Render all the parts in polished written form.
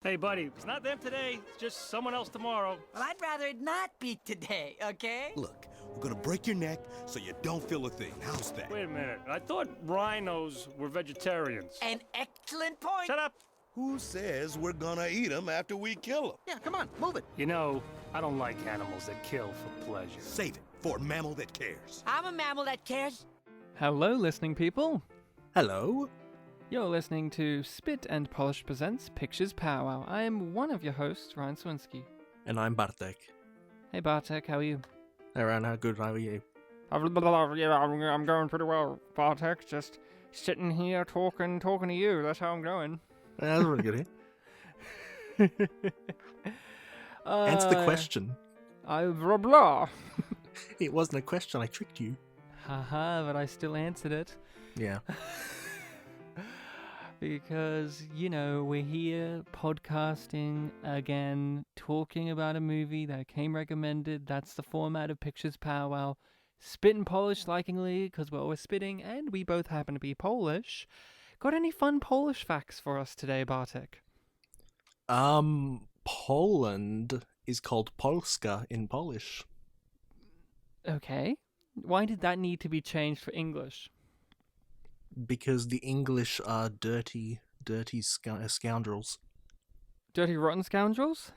Hey, buddy, it's not them today. It's just someone else tomorrow. Well, I'd rather it not be today, okay? Look, we're gonna break your neck so you don't feel a thing. How's that? Wait a minute. I thought rhinos were vegetarians. An excellent point. Shut up. Who says we're gonna eat them after we kill them? Yeah, come on, move it. You know, I don't like animals that kill for pleasure. Save it for a mammal that cares. I'm a mammal that cares. Hello, listening people. Hello? You're listening to Spit and Polish Presents Pictures Powwow. I am one of your hosts, Ryan Swinski. And I'm Bartek. Hey Bartek, how are you? Hey Ryan, how good are you? Yeah, I'm going pretty well, Bartek. Just sitting here talking to you. That's how I'm going. Yeah, that's really good here. Answer the question. Blah blah. It wasn't a question, I tricked you. Haha, but I still answered it. Yeah. Because, you know, we're here podcasting again, talking about a movie that came recommended. That's the format of Pictures Powwow. Spit and polish, likingly, because we're always spitting, and we both happen to be Polish. Got any fun Polish facts for us today, Bartek? Poland is called Polska in Polish. Okay. Why did that need to be changed for English? Because the English are dirty scoundrels. Dirty rotten scoundrels?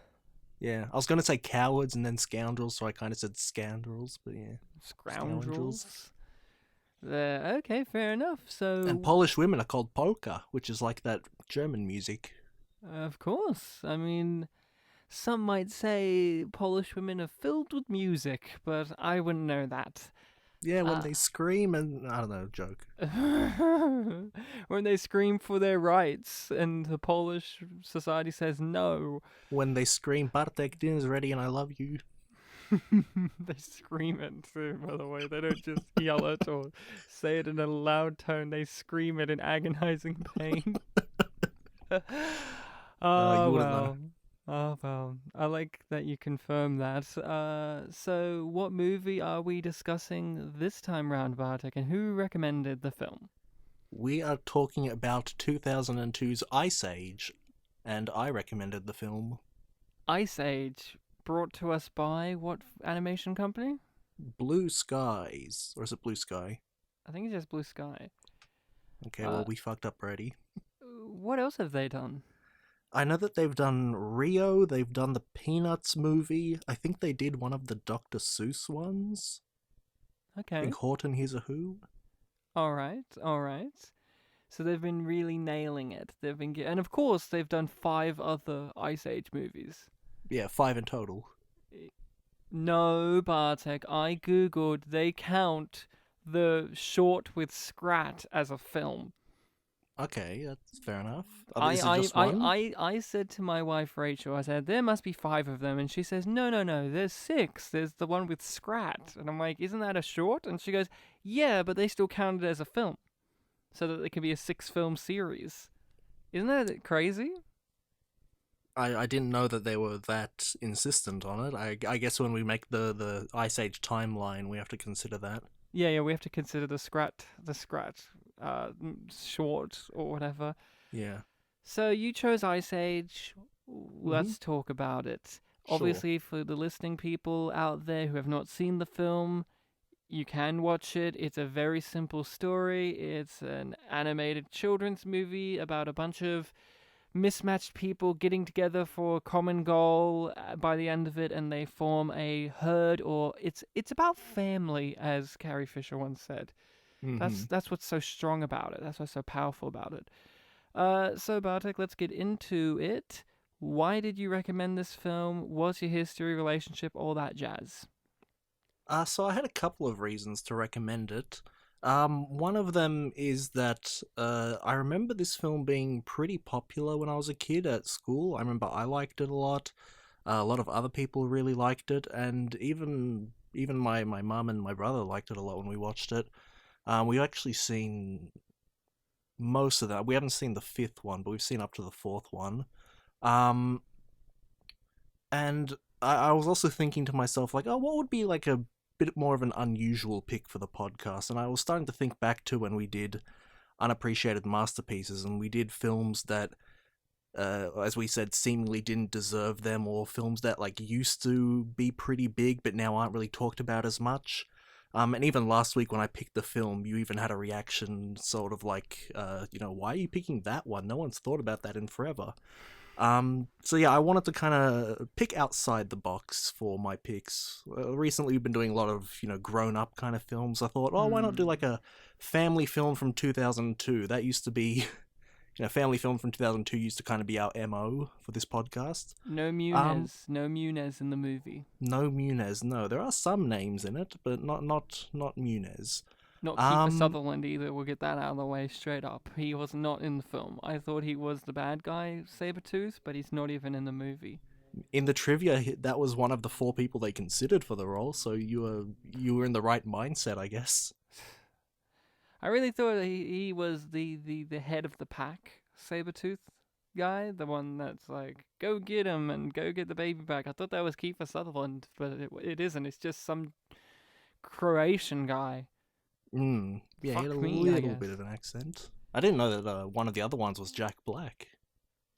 Yeah, I was going to say cowards and then scoundrels, so I kind of said scoundrels, but yeah. Scoundrels? Okay, fair enough. So, And Polish women are called polka, which is like that German music. of course. I mean, some might say Polish women are filled with music, but I wouldn't know that. Yeah, when they scream and... I don't know, joke. When they scream for their rights and the Polish society says no. When they scream, Bartek, dinner's ready and I love you. They scream it too, by the way. They don't just yell it or say it in a loud tone. They scream it in agonizing pain. Oh, you wouldn't well. know. Oh, well. I like that you confirm that. So what movie are we discussing this time round, Bartek, and who recommended the film? We are talking about 2002's Ice Age, and I recommended the film. Ice Age, brought to us by what animation company? Blue Skies. Or is it Blue Sky? I think it's just Blue Sky. Okay, well, we fucked up already. What else have they done? I know that they've done Rio, they've done the Peanuts movie. I think they did one of the Dr. Seuss ones. Okay. I think Horton Hears a Who. All right. So they've been really nailing it. And of course, they've done 5 other Ice Age movies. Yeah, 5 in total. No, Bartek, I googled. They count the short with Scrat as a film. Okay, that's fair enough. I said to my wife Rachel, I said, there must be 5 of them, and she says, no, there's 6. There's the one with Scrat, and I'm like, isn't that a short? And she goes, yeah, but they still count it as a film, so that it can be a 6-film series. Isn't that crazy? I didn't know that they were that insistent on it. I guess when we make the Ice Age timeline, we have to consider that. Yeah, we have to consider the Scrat, short or whatever. Yeah. So you chose Ice Age. Let's talk about it. Sure. Obviously, for the listening people out there who have not seen the film, you can watch it. It's a very simple story. It's an animated children's movie about a bunch of mismatched people getting together for a common goal by the end of it, and they form a herd, or it's about family, as Carrie Fisher once said. Mm-hmm. That's what's so strong about it. That's what's so powerful about it. So Bartek, let's get into it. Why did you recommend this film? What's your history, relationship, all that jazz? So I had a couple of reasons to recommend it. One of them is that I remember this film being pretty popular when I was a kid at school. I remember I liked it a lot. A lot of other people really liked it, and even my mum and my brother liked it a lot when we watched it. We've actually seen most of that. We haven't seen the 5th one, but we've seen up to the 4th one. And I was also thinking to myself, like, oh, what would be like a bit more of an unusual pick for the podcast? And I was starting to think back to when we did Unappreciated Masterpieces, and we did films that as we said, seemingly didn't deserve them, or films that like used to be pretty big but now aren't really talked about as much. And even last week when I picked the film, you even had a reaction sort of like, why are you picking that one? No one's thought about that in forever. So yeah, I wanted to kind of pick outside the box for my picks. Recently we've been doing a lot of, grown-up kind of films. I thought, why not do like a family film from 2002? That used to be, family film from 2002 used to kind of be our MO for this podcast. No Muniz. No Muniz in the movie. No Muniz, no. There are some names in it, but not Muniz. Not Kiefer Sutherland either, we'll get that out of the way straight up. He was not in the film. I thought he was the bad guy, Sabretooth, but he's not even in the movie. In the trivia, that was one of the 4 people they considered for the role, so you were in the right mindset, I guess. I really thought he was the head of the pack, Sabretooth guy, the one that's like, go get him and go get the baby back. I thought that was Kiefer Sutherland, but it isn't. It's just some Croatian guy. Yeah, he had a little bit of an accent. I didn't know that one of the other ones was Jack Black.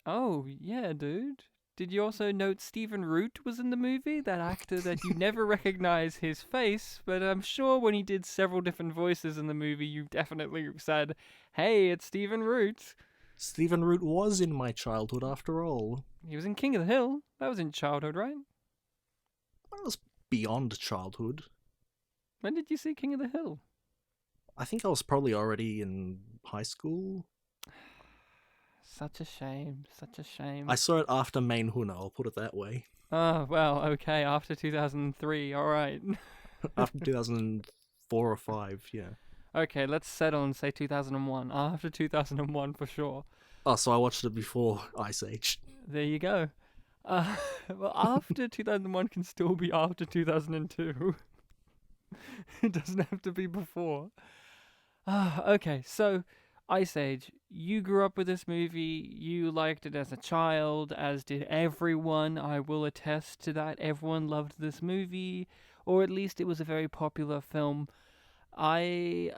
Oh, yeah, dude. Did you also note Stephen Root was in the movie? That actor that you never recognize his face, but I'm sure when he did several different voices in the movie, you definitely said, hey, it's Stephen Root. Stephen Root was in my childhood after all. He was in King of the Hill. That was in childhood, right? That was beyond childhood. When did you see King of the Hill? I think I was probably already in high school. Such a shame, such a shame. I saw it after Main Huna, I'll put it that way. Oh, well, okay, after 2003, alright. After 2004 or 5, yeah. Okay, let's settle and say 2001. After 2001 for sure. Oh, so I watched it before Ice Age. There you go. Well, after 2001 can still be after 2002. It doesn't have to be before. Okay, so Ice Age. You grew up with this movie. You liked it as a child, as did everyone. I will attest to that. Everyone loved this movie, or at least it was a very popular film. I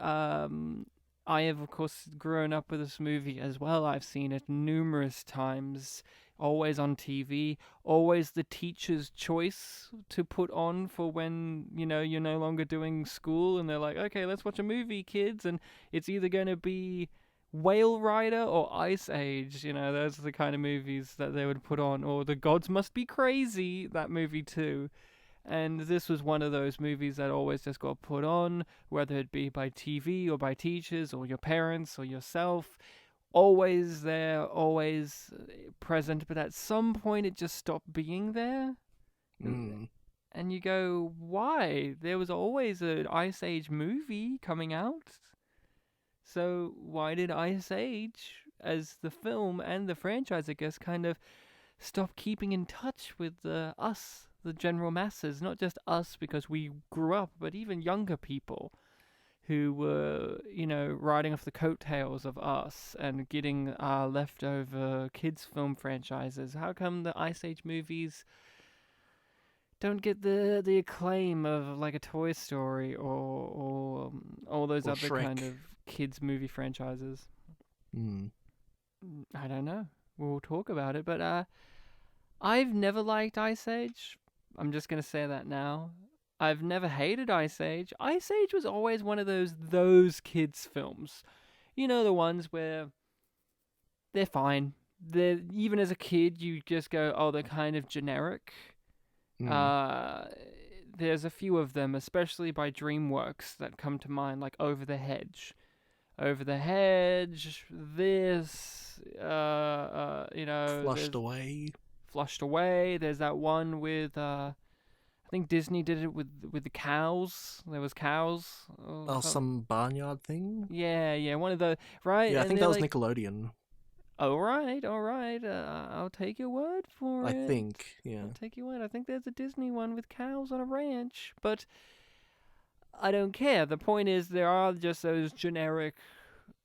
have, of course, grown up with this movie as well. I've seen it numerous times, always on TV, always the teacher's choice to put on for when, you're no longer doing school and they're like, okay, let's watch a movie, kids, and it's either going to be Whale Rider or Ice Age. Those are the kind of movies that they would put on, or The Gods Must Be Crazy, that movie too. And this was one of those movies that always just got put on, whether it be by TV or by teachers or your parents or yourself. Always there, always present, but at some point it just stopped being there. And you go, why? There was always an Ice Age movie coming out. So why did Ice Age, as the film and the franchise, I guess, kind of stop keeping in touch with us, the general masses? Not just us because we grew up, but even younger people who were, riding off the coattails of us and getting our leftover kids' film franchises. How come the Ice Age movies don't get the acclaim of like a Toy Story or all those other Shrek. kind of kids' movie franchises? I don't know. We'll talk about it, but I've never liked Ice Age. I'm just going to say that now. I've never hated Ice Age. Ice Age was always one of those kids' films. The ones where they're fine. Even as a kid, you just go, oh, they're kind of generic. There's a few of them, especially by DreamWorks, that come to mind, like Over the Hedge. Over the Hedge, this, Flushed Away. Flushed Away. There's that one with, I think Disney did it with the cows. There was cows. Some barnyard thing? Yeah, one of the, right? Yeah, I And think they're that was like, Nickelodeon. All right. I'll take your word for it. I think, yeah. I'll take your word. I think there's a Disney one with cows on a ranch, but I don't care. The point is, there are just those generic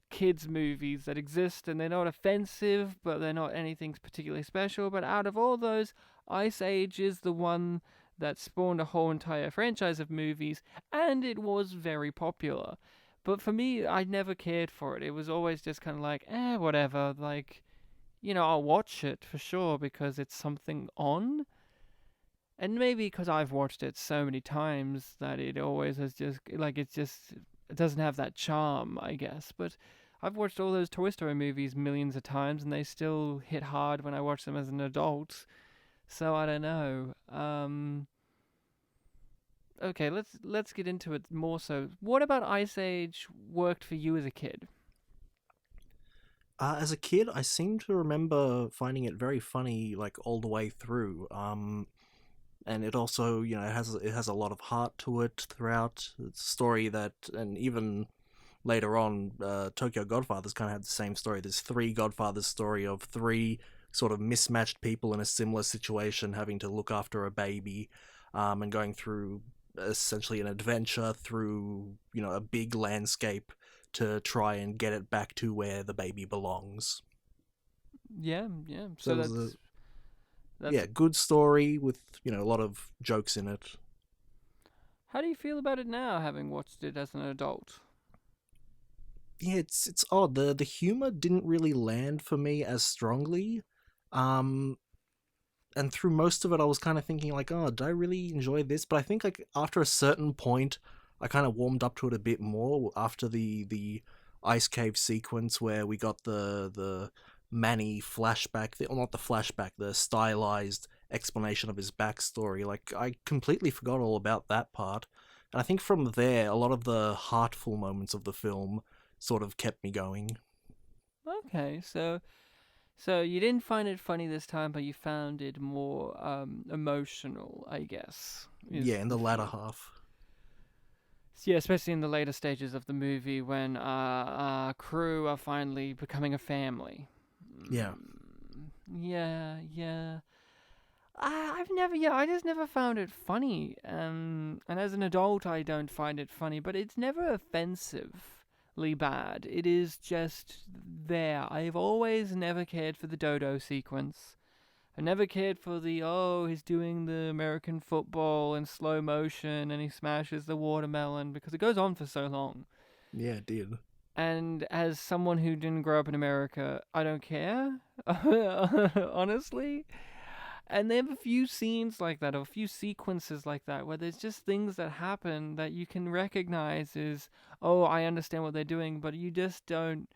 kids' movies that exist, and they're not offensive, but they're not anything particularly special. But out of all those, Ice Age is the one that spawned a whole entire franchise of movies, and it was very popular. But for me, I never cared for it. It was always just kind of like, whatever. Like, I'll watch it for sure because it's something on. And maybe because I've watched it so many times that it always has it doesn't have that charm, I guess. But I've watched all those Toy Story movies millions of times, and they still hit hard when I watch them as an adult. So I don't know. Okay, let's get into it more. So, what about Ice Age worked for you as a kid? As a kid, I seem to remember finding it very funny, like all the way through. And it also, it has a lot of heart to it throughout. It's a story that, and even later on, Tokyo Godfathers kind of had the same story. There's three Godfathers story of three sort of mismatched people in a similar situation having to look after a baby, and going through essentially an adventure through, a big landscape to try and get it back to where the baby belongs. Yeah, yeah. So So it was that's yeah, good story with, a lot of jokes in it. How do you feel about it now, having watched it as an adult? Yeah, it's odd. The humor didn't really land for me as strongly. Um and through most of it I was kind of thinking like, oh, did I really enjoy this? But I think like after a certain point I kind of warmed up to it a bit more after the ice cave sequence where we got the Manny flashback, or not the flashback, the stylized explanation of his backstory. Like, I completely forgot all about that part. And I think from there, a lot of the heartful moments of the film sort of kept me going. Okay, so you didn't find it funny this time, but you found it more emotional, I guess. Yeah, Is in the the latter feeling. half. Yeah, especially in the later stages of the movie when crew are finally becoming a family. Yeah. Yeah, yeah. I just never found it funny. And as an adult, I don't find it funny, but it's never offensively bad. It is just there. I've always never cared for the dodo sequence. I never cared for he's doing the American football in slow motion and he smashes the watermelon because it goes on for so long. Yeah, it did. And as someone who didn't grow up in America, I don't care, honestly. And they have a few scenes like that, or a few sequences like that, where there's just things that happen that you can recognize as, oh, I understand what they're doing, but you just don't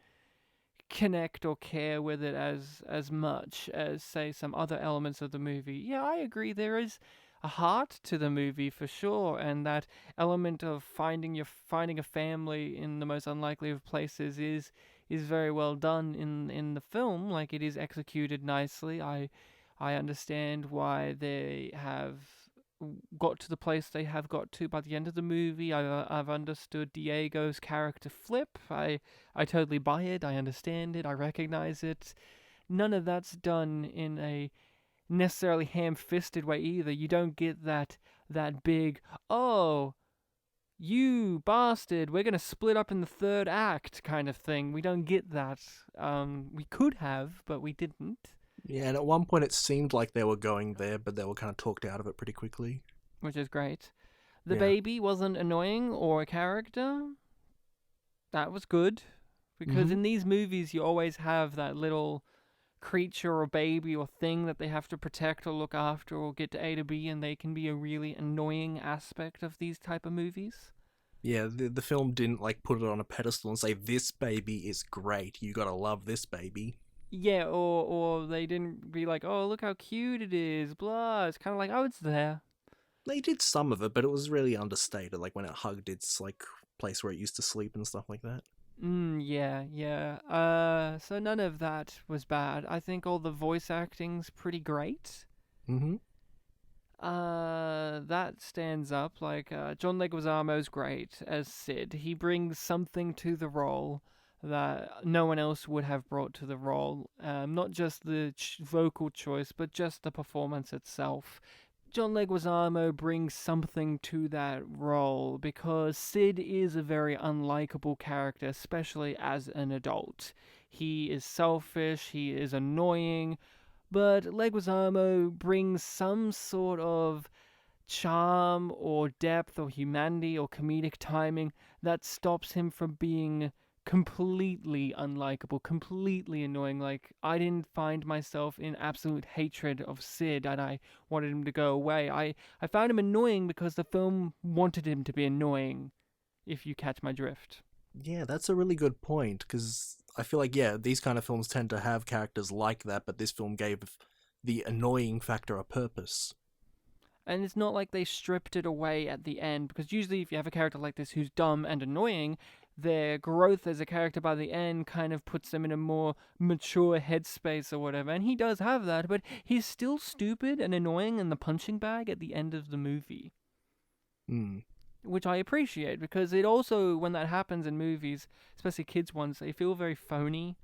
connect or care with it as much as, say, some other elements of the movie. Yeah, I agree. There is a heart to the movie for sure, and that element of finding a family in the most unlikely of places is very well done in the film. Like, it is executed nicely. I understand why they have got to the place they have got to by the end of the movie. I've understood Diego's character flip. I totally buy it. I understand it. I recognize it. None of that's done in a necessarily ham-fisted way either. You don't get that big, oh, you bastard, we're gonna split up in the third act kind of thing. We don't get that. We could have, but we didn't. Yeah, and at one point it seemed like they were going there, but they were kind of talked out of it pretty quickly. Which is great. The Yeah. baby wasn't annoying or a character. That was good. Because in these movies, you always have that little creature or baby or thing that they have to protect or look after or get to A to B, and they can be a really annoying aspect of these type of movies. Yeah, the film didn't like put it on a pedestal and say, this baby is great, you gotta love this baby. Yeah, or they didn't be like, oh, look how cute it is, blah. It's kind of like, oh, it's there. They did some of it, but it was really understated, like when it hugged its like place where it used to sleep and stuff like that. Yeah. So none of that was bad. I think all the voice acting's pretty great. Mm-hmm. That stands up. Like, John Leguizamo's great as Sid. He brings something to the role that no one else would have brought to the role. Not just the vocal choice, but just the performance itself. John Leguizamo brings something to that role because Sid is a very unlikable character, especially as an adult. He is selfish, he is annoying, but Leguizamo brings some sort of charm or depth or humanity or comedic timing that stops him from being completely unlikable, completely annoying. Like, I didn't find myself in absolute hatred of Sid and I wanted him to go away. I found him annoying because the film wanted him to be annoying, if you catch my drift. Yeah, that's a really good point, because I feel like, yeah, these kind of films tend to have characters like that, but this film gave the annoying factor a purpose. And it's not like they stripped it away at the end, because usually if you have a character like this who's dumb and annoying, their growth as a character by the end kind of puts them in a more mature headspace or whatever. And he does have that, but he's still stupid and annoying in the punching bag at the end of the movie. Hmm. Which I appreciate, because it also, when that happens in movies, especially kids ones, they feel very phony.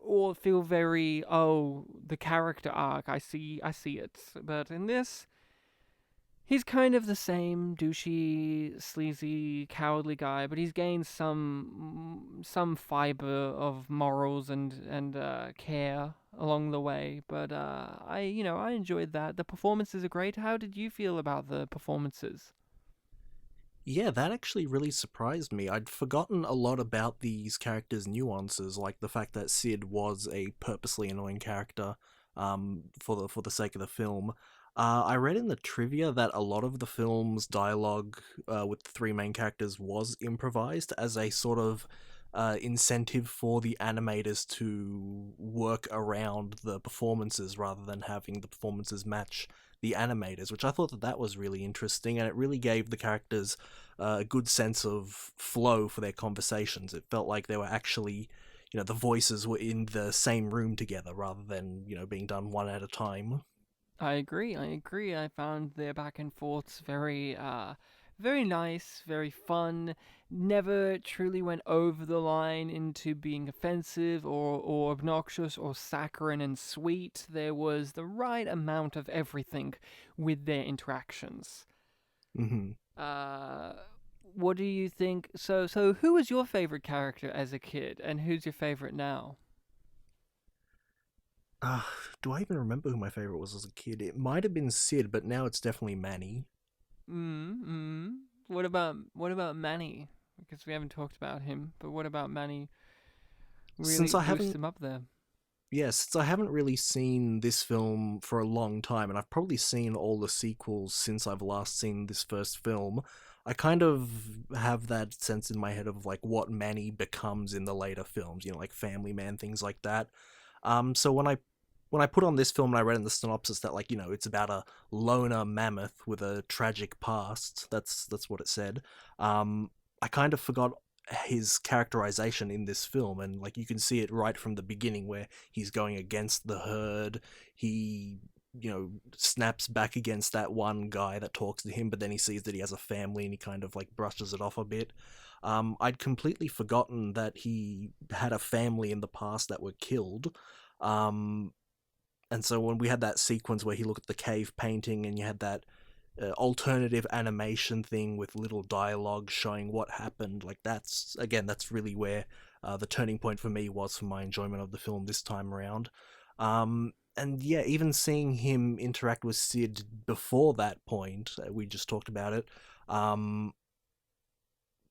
Or feel very, oh, the character arc, I see it. But in this, he's kind of the same douchey, sleazy, cowardly guy, but he's gained some fiber of morals and care along the way. But I enjoyed that. The performances are great. How did you feel about the performances? Yeah, that actually really surprised me. I'd forgotten a lot about these characters' nuances, like the fact that Sid was a purposely annoying character, for the sake of the film. I read in the trivia that a lot of the film's dialogue with the three main characters was improvised as a sort of incentive for the animators to work around the performances rather than having the performances match the animators, which I thought that was really interesting, and it really gave the characters a good sense of flow for their conversations. It felt like they were actually, the voices were in the same room together rather than, being done one at a time. I agree. I found their back and forths very, very nice, very fun. Never truly went over the line into being offensive or obnoxious or saccharine and sweet. There was the right amount of everything with their interactions. Mm-hmm. What do you think? So who was your favorite character as a kid, and who's your favorite now? Uh, do I even remember who my favorite was as a kid? It might have been Sid, but now it's definitely Manny. What about Manny? Because we haven't talked about him, but what about Manny? Really Since I boost haven't him up there. Yeah, since I haven't really seen this film for a long time, and I've probably seen all the sequels since I've last seen this first film, I kind of have that sense in my head of like what Manny becomes in the later films, like Family Man, things like that. So when I put on this film and I read in the synopsis that it's about a loner mammoth with a tragic past, that's what it said. I kind of forgot his characterization in this film, and you can see it right from the beginning where he's going against the herd. He snaps back against that one guy that talks to him, but then he sees that he has a family and he kind of brushes it off a bit. I'd completely forgotten that he had a family in the past that were killed. And so when we had that sequence where he looked at the cave painting and you had that alternative animation thing with little dialogue showing what happened, that's really where the turning point for me was for my enjoyment of the film this time around. And yeah, even seeing him interact with Sid before that point, we just talked about it,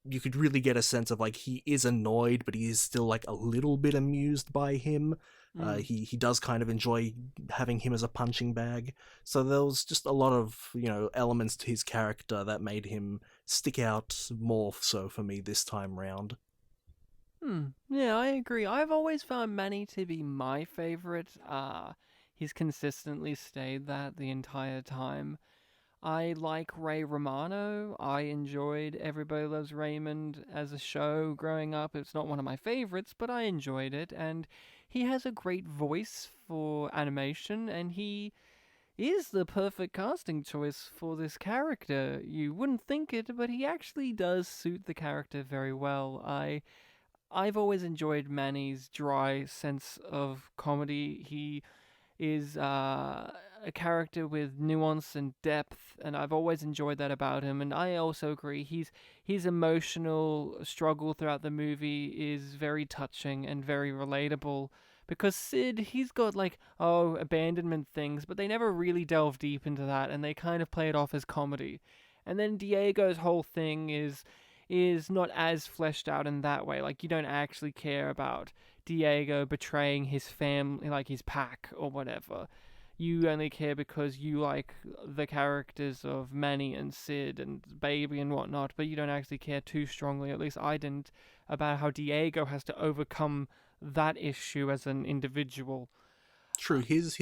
you could really get a sense of he is annoyed, but he is still a little bit amused by him. He does kind of enjoy having him as a punching bag. So there was just a lot of elements to his character that made him stick out more so for me this time round. Yeah, I agree. I've always found Manny to be my favorite. He's consistently stayed that the entire time. I like Ray Romano. I enjoyed Everybody Loves Raymond as a show growing up. It's not one of my favorites, but I enjoyed it. And he has a great voice for animation, and he is the perfect casting choice for this character. You wouldn't think it, but he actually does suit the character very well. I've always enjoyed Manny's dry sense of comedy. He is a character with nuance and depth, and I've always enjoyed that about him. And I also agree, his emotional struggle throughout the movie is very touching and very relatable. Because Sid, he's got abandonment things, but they never really delve deep into that, and they kind of play it off as comedy. And then Diego's whole thing is is not as fleshed out in that way. Like, you don't actually care about Diego betraying his family, like his pack or whatever. You only care because you like the characters of Manny and Sid and Baby and whatnot, but you don't actually care too strongly, at least I didn't, about how Diego has to overcome that issue as an individual. True. His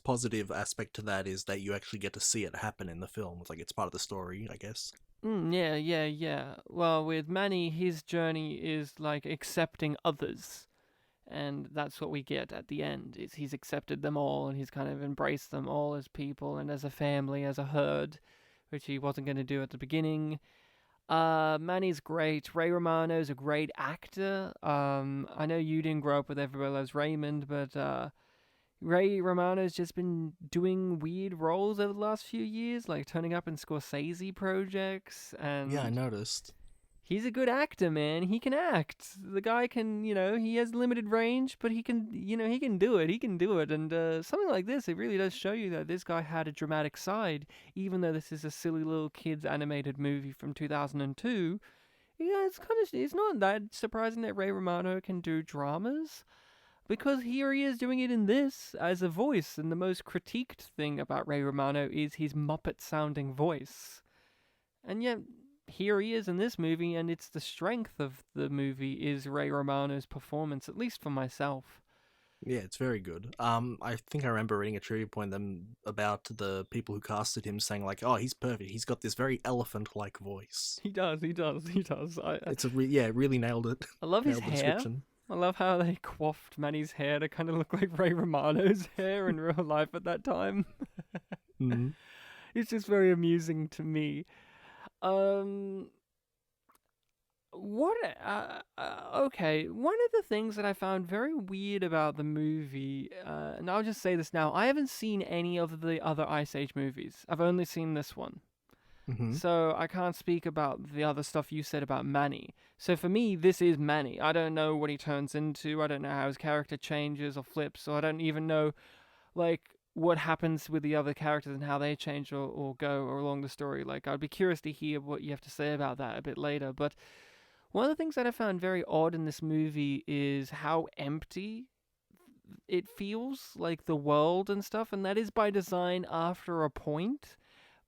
positive aspect to that is that you actually get to see it happen in the film. It's like it's part of the story, I guess. Yeah. Well, with Manny, his journey is like accepting others. And that's what we get at the end, is he's accepted them all, and he's kind of embraced them all as people and as a family, as a herd, which he wasn't going to do at the beginning. Manny's great. Ray Romano's a great actor. I know you didn't grow up with Everybody Loves Raymond, but Ray Romano's just been doing weird roles over the last few years, like turning up in Scorsese projects, and Yeah, I noticed. he's a good actor, man. He can act. The guy can, he has limited range, but he can do it. He can do it. And something like this, it really does show you that this guy had a dramatic side, even though this is a silly little kids animated movie from 2002. Yeah, it's not that surprising that Ray Romano can do dramas, because here he is doing it in this as a voice, and the most critiqued thing about Ray Romano is his Muppet-sounding voice. And yet, here he is in this movie, and it's the strength of the movie is Ray Romano's performance, at least for myself. Yeah, it's very good. I think I remember reading a trivia point them about the people who casted him saying like, "Oh, he's perfect. He's got this very elephant-like voice." He does. It's really nailed it. I love his Nailed the hair. description. I love how they coiffed Manny's hair to kind of look like Ray Romano's hair in real life at that time. Mm-hmm. It's just very amusing to me. Okay, one of the things that I found very weird about the movie, and I'll just say this now, I haven't seen any of the other Ice Age movies. I've only seen this one. Mm-hmm. So I can't speak about the other stuff you said about Manny. So for me, this is Manny. I don't know what he turns into. I don't know how his character changes or flips, or I don't even know, like, what happens with the other characters and how they change or go or along the story. Like, I'd be curious to hear what you have to say about that a bit later. But one of the things that I found very odd in this movie is how empty it feels, like the world and stuff, and that is by design after a point.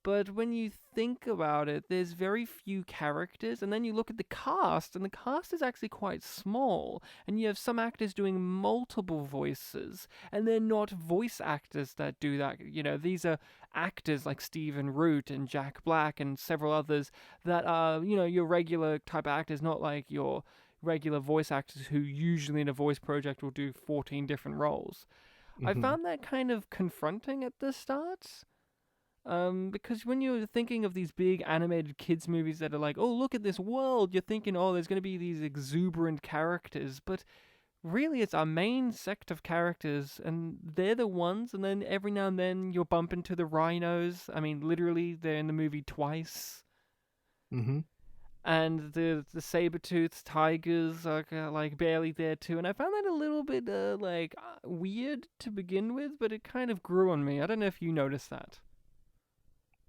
But when you think about it, there's very few characters, and then you look at the cast, and the cast is actually quite small, and you have some actors doing multiple voices, and they're not voice actors that do that. These are actors like Stephen Root and Jack Black and several others that are, your regular type of actors, not like your regular voice actors who usually in a voice project will do 14 different roles. Mm-hmm. I found that kind of confronting at the start. Because when you're thinking of these big animated kids movies that are like, oh, look at this world, you're thinking, oh, there's going to be these exuberant characters, but really it's our main sect of characters, and they're the ones, and then every now and then you'll bump into the rhinos. I mean, literally, they're in the movie twice. Mm-hmm. And the saber-toothed tigers are like barely there too, and I found that a little bit weird to begin with, but it kind of grew on me. I don't know if you noticed that.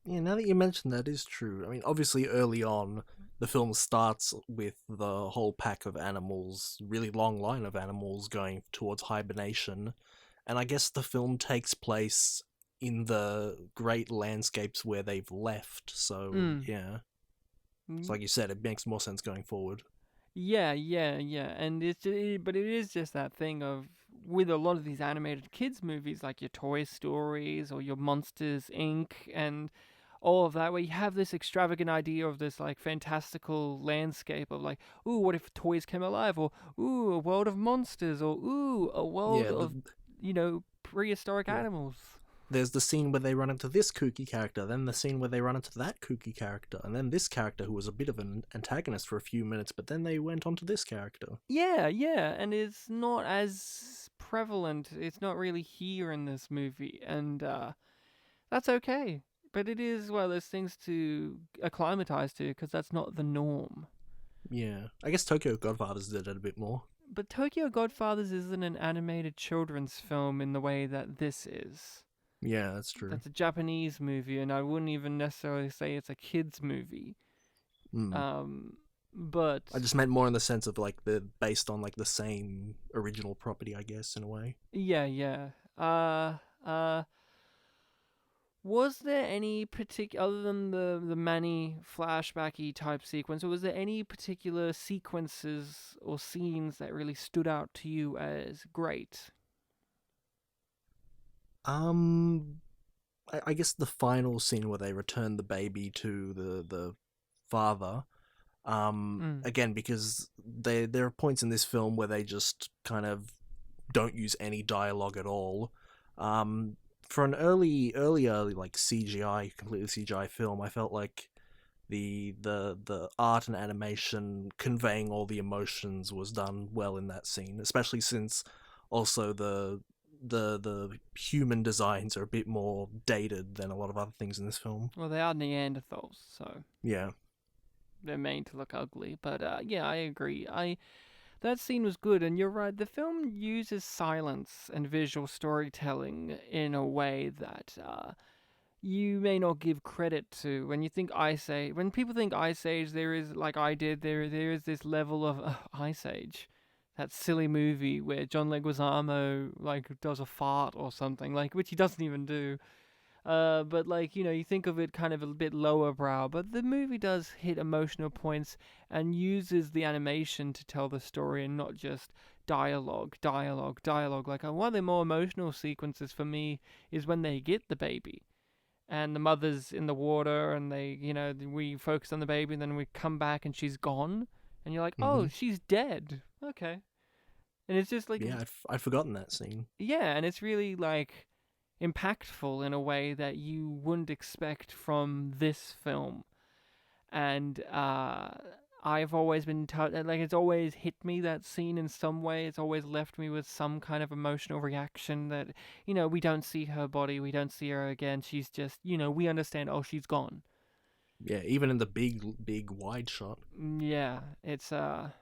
Yeah, now that you mention that, is true. I mean, obviously, early on, the film starts with the whole pack of animals, really long line of animals going towards hibernation, and I guess the film takes place in the great landscapes where they've left, so, yeah. It's like you said, it makes more sense going forward. Yeah, and but it is just that thing of, with a lot of these animated kids movies, like your Toy Stories or your Monsters, Inc., and all of that, where you have this extravagant idea of this like fantastical landscape of like, ooh, what if toys came alive, or ooh, a world of monsters, or ooh, a world of prehistoric animals. There's the scene where they run into this kooky character, then the scene where they run into that kooky character, and then this character who was a bit of an antagonist for a few minutes, but then they went on to this character. Yeah, and it's not as prevalent. It's not really here in this movie, and that's okay. But it is one of those things to acclimatize to, because that's not the norm. Yeah. I guess Tokyo Godfathers did it a bit more. But Tokyo Godfathers isn't an animated children's film in the way that this is. Yeah, that's true. That's a Japanese movie, and I wouldn't even necessarily say it's a kids' movie. But I just meant more in the sense of like the based on like the same original property, I guess, in a way. yeah. Was there any particular, other than the Manny flashbacky type sequence, or was there any particular sequences or scenes that really stood out to you as great? I guess the final scene where they return the baby to the father. Mm. Again, because there are points in this film where they just kind of don't use any dialogue at all. For an earlier like CGI, completely CGI film, I felt like the art and animation conveying all the emotions was done well in that scene, especially since also the human designs are a bit more dated than a lot of other things in this film. Well, they are Neanderthals, so Yeah. they're made to look ugly. But yeah, I agree. That scene was good, and you're right. The film uses silence and visual storytelling in a way that you may not give credit to. When you think Ice Age, when people think Ice Age, there is, like I did, there is this level of Ice Age, that silly movie where John Leguizamo like does a fart or something, like, which he doesn't even do. But like, you think of it kind of a bit lower brow, but the movie does hit emotional points and uses the animation to tell the story and not just dialogue. Like, one of the more emotional sequences for me is when they get the baby and the mother's in the water and we focus on the baby and then we come back and she's gone and you're like, oh, she's dead. Okay. And it's just like, Yeah, I'd forgotten that scene. yeah, and it's really like impactful in a way that you wouldn't expect from this film. And I've always been like, it's always hit me, that scene, in some way. It's always left me with some kind of emotional reaction that, we don't see her body, we don't see her again. She's just, we understand, oh, she's gone. Yeah, even in the big wide shot. Yeah, it's a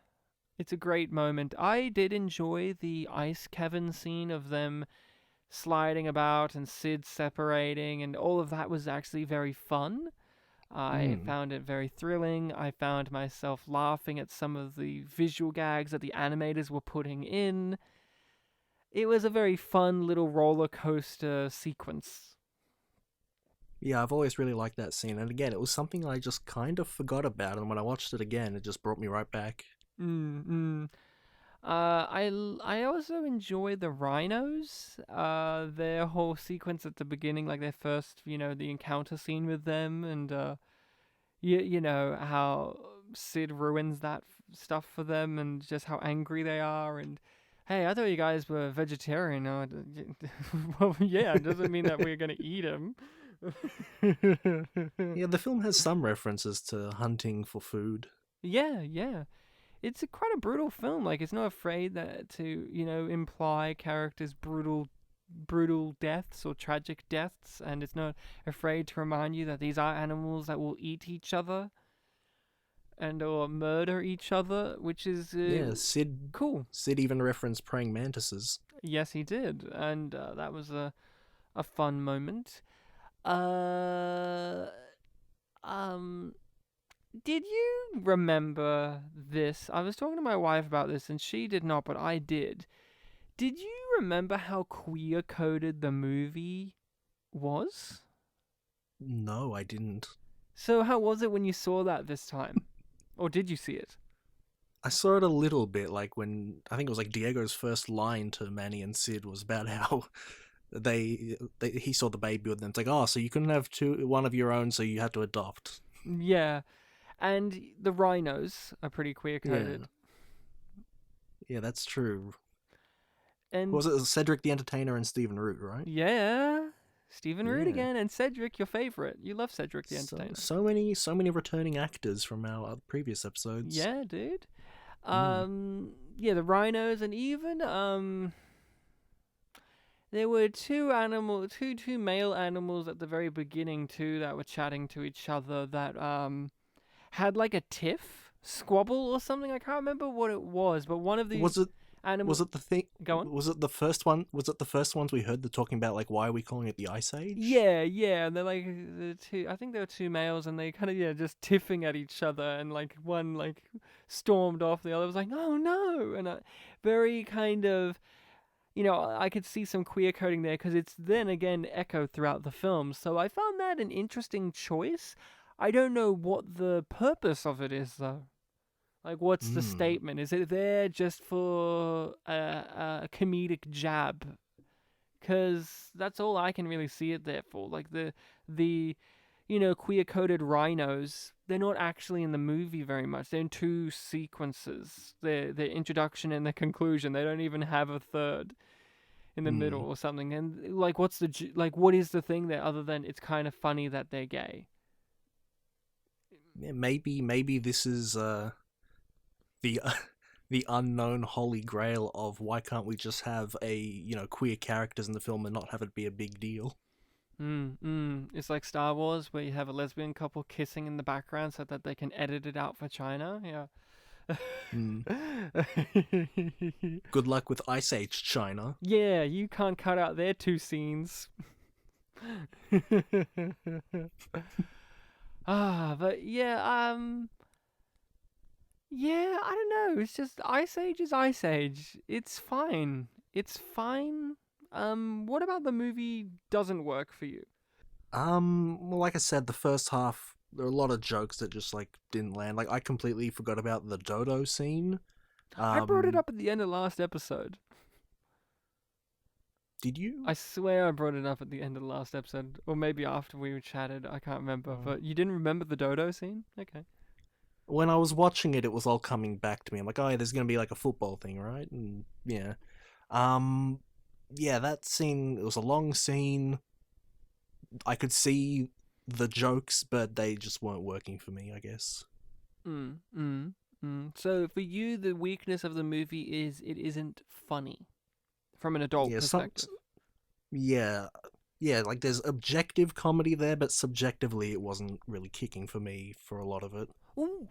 great moment. I did enjoy the ice cavern scene of them sliding about and Sid separating, and all of that was actually very fun. I found it very thrilling. I found myself laughing at some of the visual gags that the animators were putting in. It was a very fun little roller coaster sequence. Yeah, I've always really liked that scene, and again, it was something I just kind of forgot about, and when I watched it again, it just brought me right back. I also enjoy the rhinos. Their whole sequence at the beginning, like their first, the encounter scene with them, and you know how Sid ruins that stuff for them, and just how angry they are. And hey, I thought you guys were vegetarian. Oh, well, yeah, it doesn't mean that we're gonna eat them. Yeah, the film has some references to hunting for food. Yeah. It's quite a brutal film. Like, it's not afraid to imply characters' brutal deaths or tragic deaths, and it's not afraid to remind you that these are animals that will eat each other or murder each other, which is Sid. cool. Sid even referenced praying mantises. Yes, he did, and that was a fun moment. Did you remember this? I was talking to my wife about this, and she did not, but I did. Did you remember how queer-coded the movie was? No, I didn't. So how was it when you saw that this time? Or did you see it? I saw it a little bit, like when I think it was like Diego's first line to Manny and Sid was about how he saw the baby with them. It's like, oh, so you couldn't have one of your own, so you had to adopt. Yeah, and the rhinos are pretty queer-coded. Yeah, that's true. And Was it Cedric the Entertainer and Stephen Root, right? yeah, Stephen Root Yeah. again, and Cedric, your favorite. You love Cedric the Entertainer. So many returning actors from our previous episodes. Yeah, dude. Yeah, the rhinos, and even there were two male animals at the very beginning too that were chatting to each other that had like a tiff, squabble or something. I can't remember what it was, but one of these Was it animal. Was it the thing? Go on. Was it the first one? Was it the first ones we heard? They're talking about like why are we calling it the Ice Age? Yeah, yeah. And they're like the two. I think there were two males, and they kind of just tiffing at each other, and like one like stormed off, the other was like, "Oh no!" And very kind of. I could see some queer coding there because it's then again echoed throughout the film. So I found that an interesting choice. I don't know what the purpose of it is, though. Like, what's the statement? Is it there just for a comedic jab? Because that's all I can really see it there for. Like, the queer-coded rhinos, they're not actually in the movie very much. They're in two sequences. Their introduction and the conclusion. They don't even have a third in the middle or something. And, like, what is the thing there other than it's kind of funny that they're gay? Yeah, maybe this is the the unknown holy grail of why can't we just have queer characters in the film and not have it be a big deal. It's like Star Wars where you have a lesbian couple kissing in the background so that they can edit it out for China. Yeah. Good luck with Ice Age, China. Yeah, you can't cut out their two scenes. But yeah, yeah, I don't know. It's just Ice Age is Ice Age. It's fine. It's fine. What about the movie doesn't work for you? Well, like I said, the first half, there are a lot of jokes that just, like, didn't land. Like, I completely forgot about the dodo scene. I brought it up at the end of last episode. Did you? I swear I brought it up at the end of the last episode. Or maybe after we chatted, I can't remember. But you didn't remember the dodo scene? Okay. When I was watching it, it was all coming back to me. I'm like, oh, yeah, there's going to be, like, a football thing, right? And, yeah. Yeah, that scene, it was a long scene. I could see the jokes, but they just weren't working for me, I guess. So for you, the weakness of the movie is it isn't funny from an adult perspective. Yeah, like there's objective comedy there, but subjectively it wasn't really kicking for me for a lot of it. Ooh.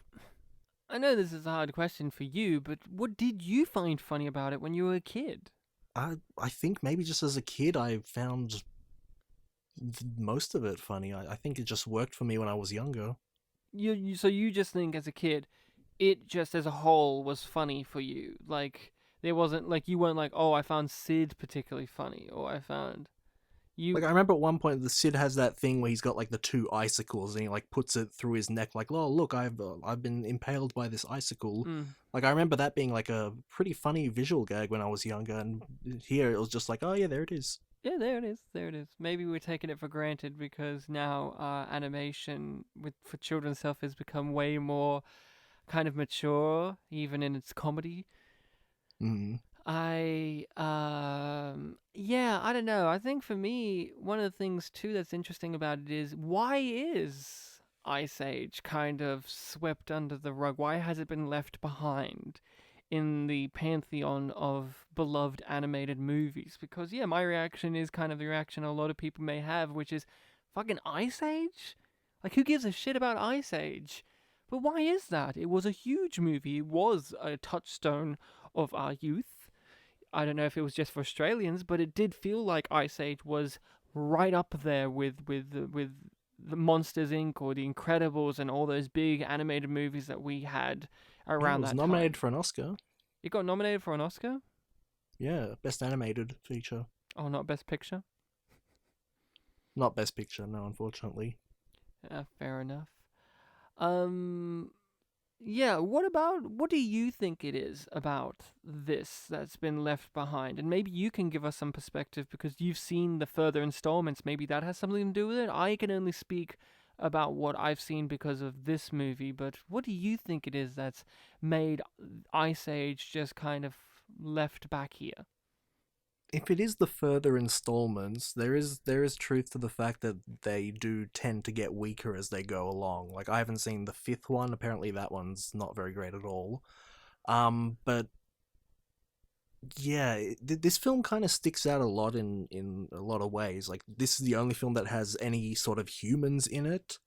I know this is a hard question for you, but what did you find funny about it when you were a kid? I think maybe just as a kid I found most of it funny. I think it just worked for me when I was younger. So you just think as a kid, it just as a whole was funny for you? Like, there wasn't, like, you weren't like, oh, I found Sid particularly funny, or I found... Like, I remember at one point the Sid has that thing where he's got, like, the two icicles and he, like, puts it through his neck, like, oh, look, I've been impaled by this icicle. Like, I remember that being, like, a pretty funny visual gag when I was younger, and here it was just like, oh, yeah, there it is. Yeah, there it is. Maybe we're taking it for granted because now animation for children's stuff has become way more kind of mature, even in its comedy. I don't know. I think for me, one of the things too that's interesting about it is, why is Ice Age kind of swept under the rug? Why has it been left behind in the pantheon of beloved animated movies? Because yeah, my reaction is kind of the reaction a lot of people may have, which is, fucking Ice Age? Like, who gives a shit about Ice Age? But why is that? It was a huge movie. It was a touchstone of our youth. I don't know if it was just for Australians, but it did feel like Ice Age was right up there with the Monsters Inc. or The Incredibles and all those big animated movies that we had around that time. It was nominated for an Oscar. It got nominated for an Oscar? Yeah, Best Animated Feature. Oh, not Best Picture? Not Best Picture, no, unfortunately. Fair enough. Yeah, what do you think it is about this that's been left behind? And maybe you can give us some perspective because you've seen the further installments. Maybe that has something to do with it. I can only speak about what I've seen because of this movie, but what do you think it is that's made Ice Age just kind of left back here? If it is the further installments, there is truth to the fact that they do tend to get weaker as they go along. Like, I haven't seen the fifth one. Apparently that one's not very great at all. But yeah, this film kind of sticks out a lot in a lot of ways. Like, this is the only film that has any sort of humans in it.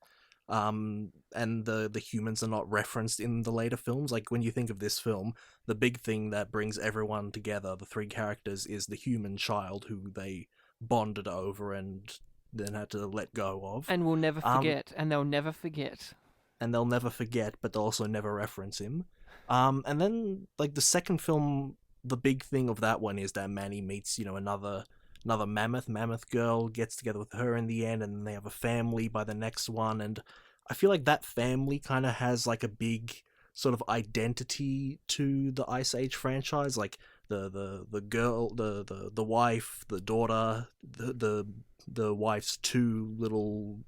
and the humans are not referenced in the later films. Like when you think of this film, the big thing that brings everyone together, the three characters, is the human child who they bonded over and then had to let go of. And we'll never forget, and they'll never forget. And they'll never forget, but they'll also never reference him. And then like the second film, the big thing of that one is that Manny meets, another mammoth girl, gets together with her in the end, and then they have a family by the next one. And I feel like that family kind of has like a big sort of identity to the Ice Age franchise, like the girl, the wife, the daughter, the wife's two little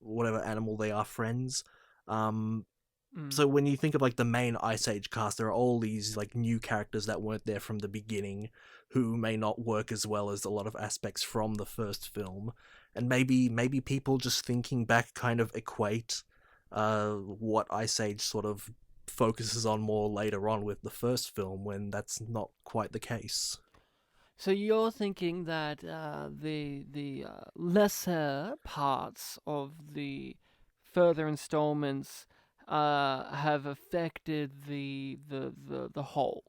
whatever animal they are, friends. So when you think of like the main Ice Age cast, there are all these like new characters that weren't there from the beginning, who may not work as well as a lot of aspects from the first film, and maybe people just thinking back kind of equate what Ice Age sort of focuses on more later on with the first film, when that's not quite the case. So you're thinking that the lesser parts of the further installments have affected the whole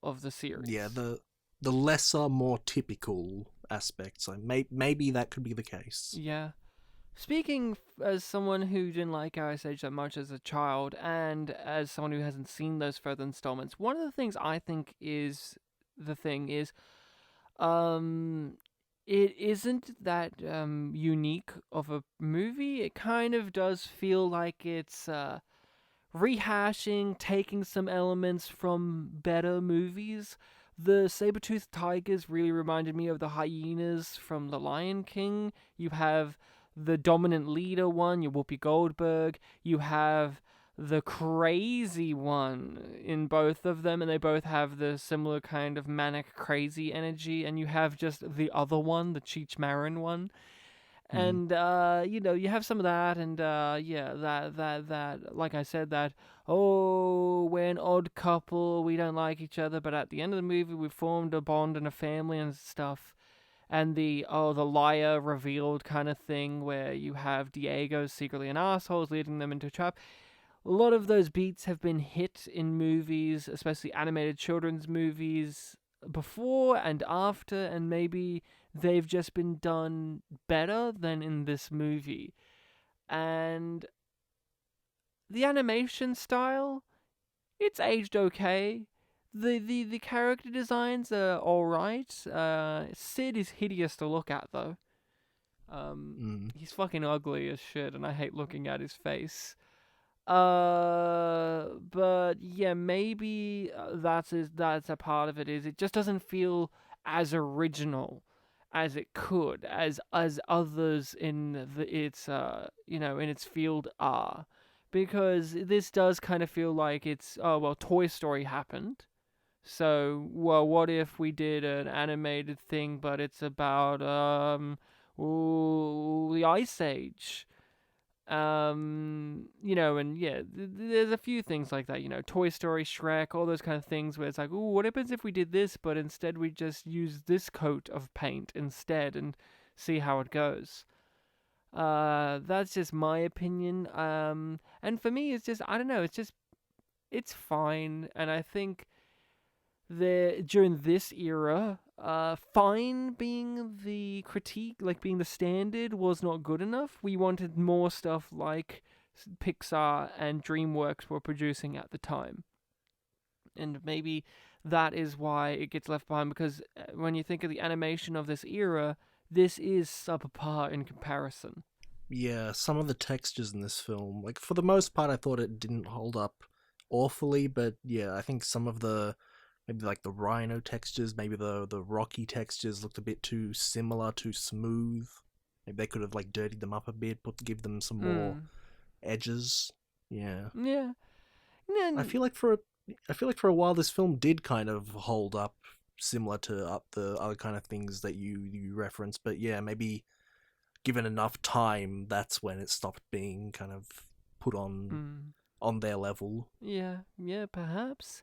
of the series? Yeah, the lesser, more typical aspects. So maybe that could be the case. Yeah. Speaking as someone who didn't like Ice Age that much as a child, and as someone who hasn't seen those further installments, one of the things I think is the thing is, it isn't that unique of a movie. It kind of does feel like it's rehashing, taking some elements from better movies. The saber-toothed tigers really reminded me of the hyenas from The Lion King. You have the dominant leader one, your Whoopi Goldberg. You have the crazy one in both of them, and they both have the similar kind of manic crazy energy. And you have just the other one, the Cheech Marin one. And you have some of that, and that like I said, that we're an odd couple, we don't like each other, but at the end of the movie we formed a bond and a family and stuff. And the liar revealed kind of thing, where you have Diego secretly an asshole, leading them into a trap. A lot of those beats have been hit in movies, especially animated children's movies, before and after, and maybe they've just been done better than in this movie. And the animation style, it's aged okay. The character designs are alright. Sid is hideous to look at, though. He's fucking ugly as shit, and I hate looking at his face. But yeah, maybe that's a part of it. Is it just doesn't feel as original as it could, as others in its in its field are, because this does kind of feel like it's Toy Story happened, so what if we did an animated thing, but it's about the Ice Age. There's a few things like that, Toy Story, Shrek, all those kind of things where it's like, what happens if we did this, but instead we just use this coat of paint instead and see how it goes. That's just my opinion. And for me, it's just, I don't know, it's fine. And I think during this era, fine being the critique, like being the standard, was not good enough. We wanted more stuff like Pixar and DreamWorks were producing at the time. And maybe that is why it gets left behind, because when you think of the animation of this era, this is subpar in comparison. Yeah, some of the textures in this film, like for the most part, I thought it didn't hold up awfully, but yeah, I think some of maybe like the rhino textures, maybe the rocky textures looked a bit too similar, too smooth. Maybe they could have like dirtied them up a bit, give them some more edges. Yeah. Yeah. I feel like for a while this film did kind of hold up, similar to the other kind of things that you referenced. But yeah, maybe given enough time, that's when it stopped being kind of put on their level. Yeah, perhaps.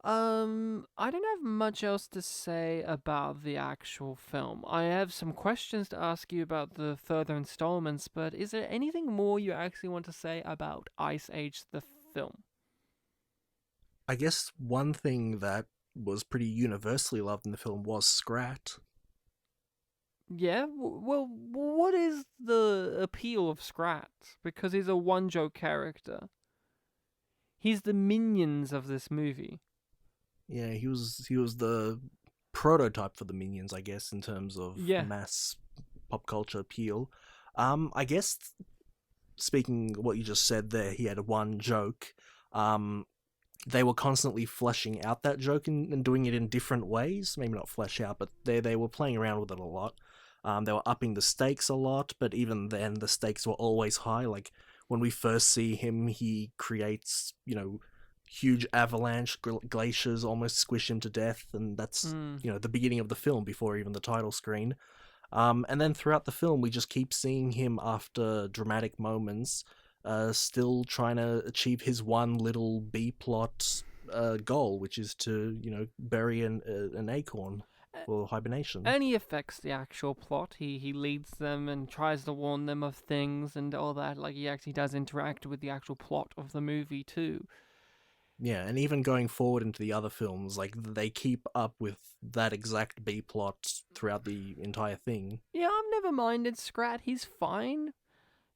I don't have much else to say about the actual film. I have some questions to ask you about the further installments, but is there anything more you actually want to say about Ice Age the film? I guess one thing that was pretty universally loved in the film was Scrat. Yeah, well, what is the appeal of Scrat? Because he's a one-joke character. He's the minions of this movie. Yeah, he was the prototype for the Minions, I guess, in terms of mass pop culture appeal. I guess speaking what you just said there, he had one joke. They were constantly fleshing out that joke and doing it in different ways. Maybe not flesh out, but they were playing around with it a lot. They were upping the stakes a lot, but even then, the stakes were always high. Like when we first see him, he creates, huge avalanche glaciers almost squish him to death, and that's the beginning of the film before even the title screen. And then throughout the film, we just keep seeing him after dramatic moments, still trying to achieve his one little B plot goal, which is to bury an acorn for hibernation. And he affects the actual plot. He leads them and tries to warn them of things and all that. Like, he actually does interact with the actual plot of the movie too. Yeah, and even going forward into the other films, like, they keep up with that exact B plot throughout the entire thing. Yeah, I've never minded Scrat. He's fine.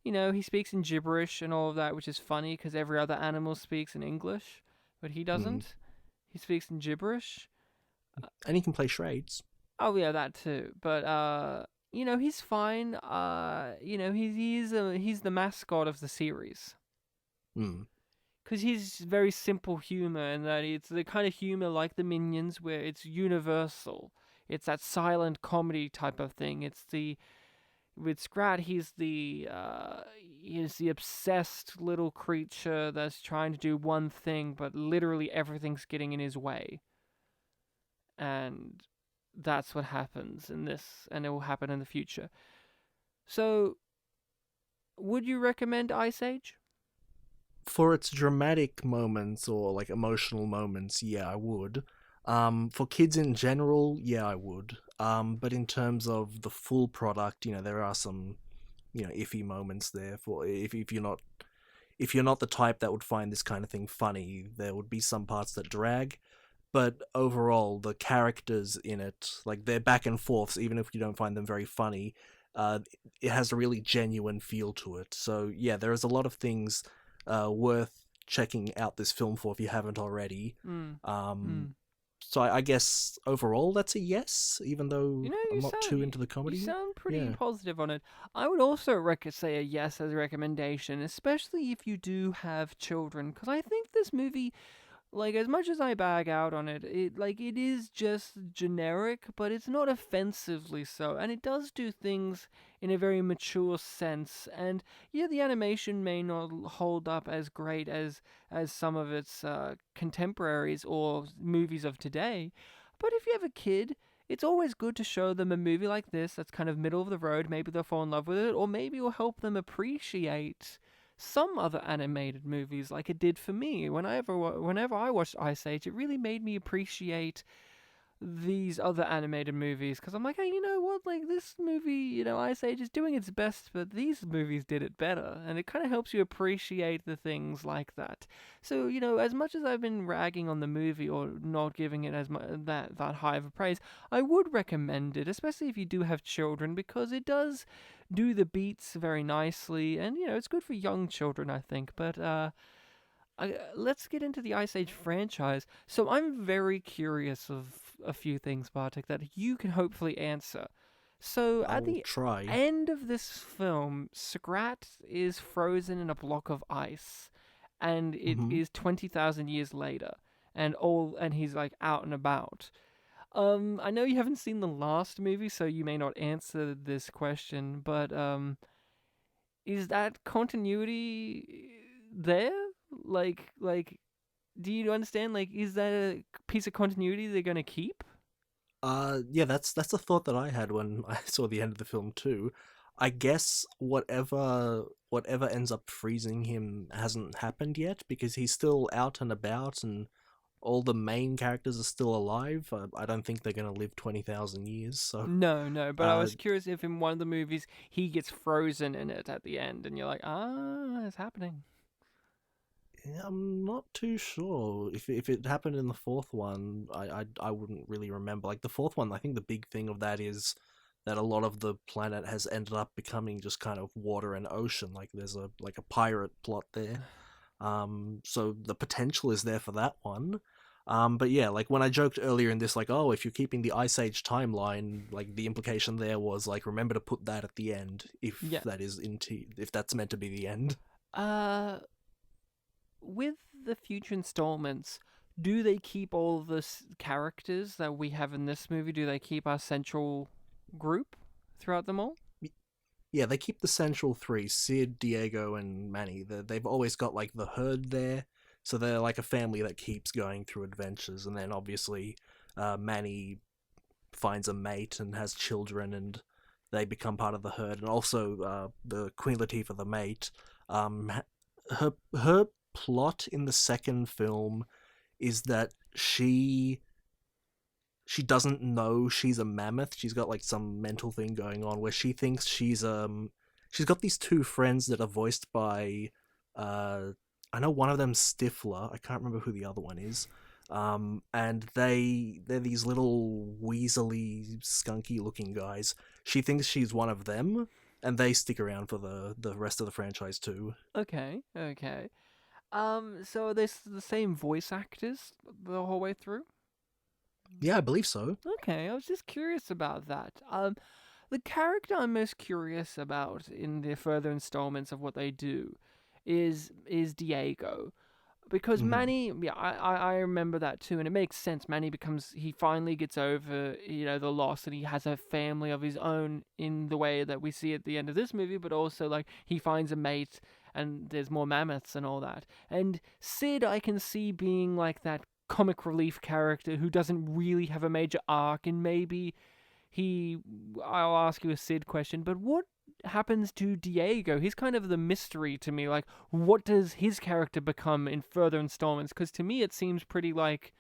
He speaks in gibberish and all of that, which is funny because every other animal speaks in English, but he doesn't. He speaks in gibberish. And he can play charades. Oh yeah, that too. But he's fine. He's the mascot of the series. Because he's very simple humor, and that it's the kind of humor like the Minions, where it's universal. It's that silent comedy type of thing. With Scrat, he's the obsessed little creature that's trying to do one thing, but literally everything's getting in his way. And that's what happens in this, and it will happen in the future. So, would you recommend Ice Age? For its dramatic moments or like emotional moments, yeah, I would. For kids in general, yeah, I would. But in terms of the full product, there are some, iffy moments there. For if you're not the type that would find this kind of thing funny, there would be some parts that drag. But overall, the characters in it, like their back and forths, even if you don't find them very funny, it has a really genuine feel to it. So yeah, there is a lot of things worth checking out this film for if you haven't already. So I guess overall that's a yes, even though I'm not too into the comedy. You sound pretty positive on it. I would also say a yes as a recommendation, especially if you do have children, because I think this movie, like, as much as I bag out on it, it is just generic, but it's not offensively so, and it does do things in a very mature sense. And yeah, the animation may not hold up as great as some of its contemporaries or movies of today, but if you have a kid, it's always good to show them a movie like this that's kind of middle of the road. Maybe they'll fall in love with it, or maybe it'll help them appreciate some other animated movies, like it did for me. Whenever I watched Ice Age, it really made me appreciate these other animated movies, because I'm like, hey, you know what, like, this movie, Ice Age is doing its best, but these movies did it better, and it kind of helps you appreciate the things like that. So, as much as I've been ragging on the movie or not giving it as that high of a praise, I would recommend it, especially if you do have children, because it does do the beats very nicely, and it's good for young children, I think. But let's get into the Ice Age franchise. So I'm very curious of a few things, Bartek, that you can hopefully answer. So at the end of this film, Scrat is frozen in a block of ice, and it is 20,000 years later, and he's like out and about. I know you haven't seen the last movie, so you may not answer this question, but is that continuity there? Like, do you understand? Like, is that a piece of continuity they're gonna keep? Yeah, that's a thought that I had when I saw the end of the film too. I guess whatever ends up freezing him hasn't happened yet, because he's still out and about and all the main characters are still alive. I don't think they're going to live 20,000 years. So No, but I uh, was curious if in one of the movies he gets frozen in it at the end, and you're like, it's happening. yeah, I'm not too sure if it happened in the fourth one. I wouldn't really remember. Like the fourth one, I think the big thing of that is that a lot of the planet has ended up becoming just kind of water and ocean. Like there's a pirate plot there. So the potential is there for that one. But yeah, like when I joked earlier in this, like, oh, if you're keeping the Ice Age timeline, like the implication there was like, remember to put that at the end if Yeah. if that's meant to be the end. With the future installments, do they keep all the characters that we have in this movie? Do they keep our central group throughout them all? Yeah, they keep the central three: Sid, Diego, and Manny. They've always got like the herd there, so they're like a family that keeps going through adventures. And then obviously, Manny finds a mate and has children, and they become part of the herd. And also, the Queen Latifah, the mate, her plot in the second film is that she doesn't know she's a mammoth. She's got like some mental thing going on where she thinks she's got these two friends that are voiced by I know one of them's Stifler. I can't remember who the other one is. And they're these little weaselly, skunky looking guys. She thinks she's one of them, and they stick around for the rest of the franchise too. Okay. So are they the same voice actors the whole way through? Yeah, I believe so. Okay, I was just curious about that. The character I'm most curious about in the further installments of what they do is Diego. Because Manny, yeah, I remember that too, and it makes sense. Manny he finally gets over, the loss, and he has a family of his own in the way that we see at the end of this movie, but also, like, he finds a mate, and there's more mammoths and all that. And Sid, I can see being, like, that comic relief character who doesn't really have a major arc, and maybe I'll ask you a Sid question, but what happens to Diego? He's kind of the mystery to me. Like, what does his character become in further installments? Because to me it seems pretty like,